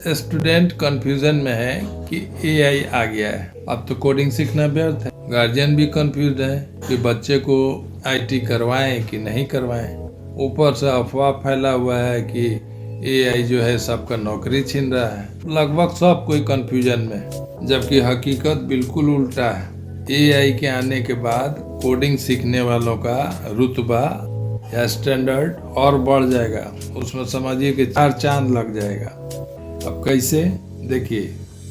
Student confusion में है कि एआई आ गया है, अब तो कोडिंग सीखना व्यर्थ है। गार्जियन भी कंफ्यूज है कि बच्चे को आईटी करवाएं कि नहीं करवाएं। ऊपर से अफवाह फैला हुआ है कि एआई जो है सबका नौकरी छीन रहा है। लगभग सब कोई कंफ्यूजन में, जबकि हकीकत बिल्कुल उल्टा है। एआई के आने के बाद कोडिंग सीखने वालों का रुतबा या स्टैंडर्ड और बढ़ जाएगा। उसमें समझिए कि 4 चांद लग जाएगा। अब कैसे? देखिए,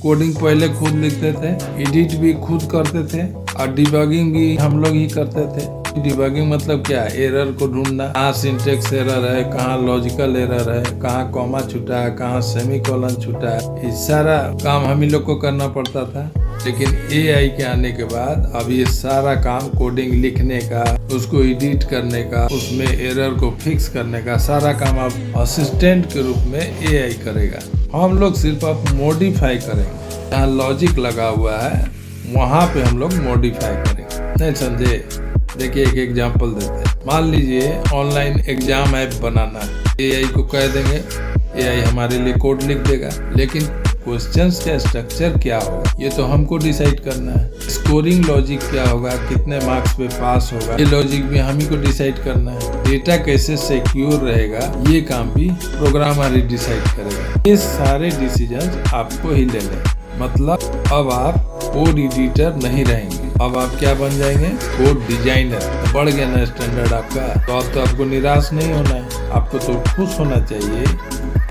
कोडिंग पहले खुद लिखते थे, एडिट भी खुद करते थे और डिबगिंग भी हम लोग ही करते थे। डिबगिंग मतलब क्या? एरर को ढूंढना, कहाँ सिंटेक्स एरर है, कहाँ लॉजिकल एरर है, कहाँ कॉमा छूटा है, कहाँ सेमीकोलन छूटा है। ये सारा काम हम ही लोग को करना पड़ता था। लेकिन एआई के आने के बाद अब ये सारा काम कोडिंग लिखने का, उसको एडिट करने का, उसमें एरर को फिक्स करने का सारा काम अब असिस्टेंट के रूप में एआई करेगा। हम लोग सिर्फ अब मॉडिफाई करेंगे। जहाँ लॉजिक लगा हुआ है वहाँ पे हम लोग मॉडिफाई करेंगे। नहीं समझे? देखिए, एक एग्जांपल देते हैं। मान लीजिए ऑनलाइन एग्जाम ऐप बनाना है। एआई को कह देंगे, एआई हमारे लिए कोड लिख देगा, लेकिन क्वेश्चंस का स्ट्रक्चर क्या होगा ये तो हमको डिसाइड करना है। स्कोरिंग लॉजिक क्या होगा, कितने मार्क्स पे पास होगा, ये लॉजिक भी हम ही को डिसाइड करना है। डेटा कैसे सिक्योर रहेगा ये काम भी प्रोग्रामर ही डिसाइड करेगा। ये सारे डिसीजन आपको ही लेने। मतलब अब आप कोड एडिटर नहीं रहेंगे, अब आप क्या बन जाएंगे? Code designer. बढ़ गया ना स्टैंडर्ड आपका। तो अब तो आपको निराश नहीं होना है, आपको तो खुश होना चाहिए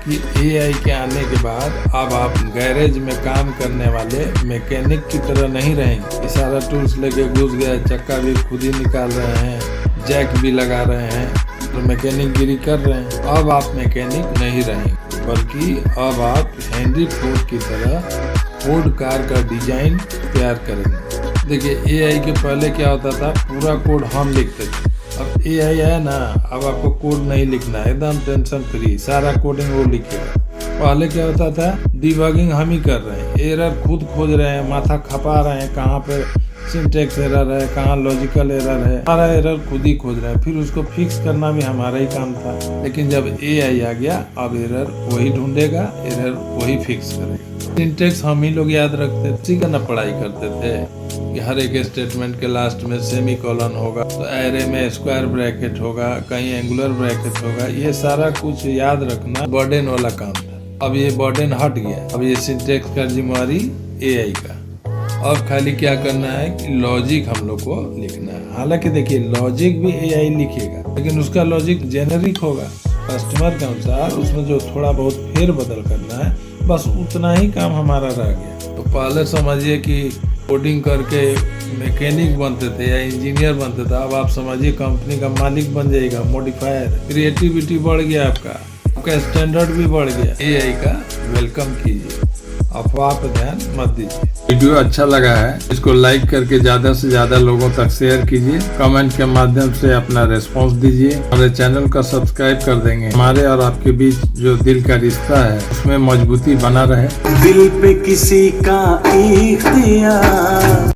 कि एआई के आने के बाद अब आप गैरेज में काम करने वाले मैकेनिक की तरह नहीं रहेंगे। ये सारा टूल्स लेके घुस गए, चक्का भी खुद ही निकाल रहे हैं, जैक भी लगा रहे हैं, तो मैकेनिक गिरी कर रहे हैं। अब आप मैकेनिक नहीं रहेंगे, बल्कि अब आप हेनरी फोर्ड की तरह फोर्ड कार का डिजाइन तैयार करेंगे। देखिए, एआई के पहले क्या होता था, पूरा कोड हम लिखते थे। अब एआई आया ना, अब आपको कोड नहीं लिखना है, एकदम टेंशन फ्री, सारा कोडिंग वो लिखेगा। पहले क्या होता था, डिबगिंग हम ही कर रहे हैं, एरर खुद खोज रहे हैं, माथा खपा रहे हैं, कहाँ पे सिंटेक्स एरर है, कहाँ लॉजिकल एरर है, सारा एरर खुद ही खोज रहे हैं। फिर उसको फिक्स करना भी हमारा ही काम था। लेकिन जब एआई आ गया, अब एरर वही ढूंढेगा, एरर वही फिक्स करेगा। सिंटेक्स हम ही लोग याद रखते थे, इसी का ना पढ़ाई करते थे कि हर एक स्टेटमेंट के लास्ट में सेमीकोलन होगा, तो एरे में स्क्वायर ब्रैकेट होगा, कहीं एंगुलर ब्रैकेट होगा। ये सारा कुछ याद रखना बर्डन वाला काम था। अब ये बर्डन हट गया। अब ये सिंटेक्स का जिम्मेवारी एआई का। अब खाली क्या करना है कि लॉजिक हम लोग को लिखना है। हालांकि देखिए, लॉजिक भी एआई लिखेगा, लेकिन उसका लॉजिक जेनेरिक होगा, कस्टमर के अनुसार। उसमें जो थोड़ा बहुत फेर बदल करना है, बस उतना ही काम हमारा रह गया। तो पहले समझिए कि कोडिंग करके मैकेनिक बनते थे या इंजीनियर बनते थे, अब आप समझिए कंपनी का मालिक बन जाएगा, मॉडिफायर। क्रिएटिविटी बढ़ गया, आपका स्टैंडर्ड भी बढ़ गया। एआई का वेलकम कीजिए, अफवाह पर ध्यान मत दीजिए। वीडियो अच्छा लगा है, इसको लाइक करके ज्यादा से ज्यादा लोगों तक शेयर कीजिए। कमेंट के माध्यम से अपना रेस्पॉन्स दीजिए। हमारे चैनल का सब्सक्राइब कर देंगे। हमारे और आपके बीच जो दिल का रिश्ता है उसमें मजबूती बना रहे। दिल पे किसी का इख्तियार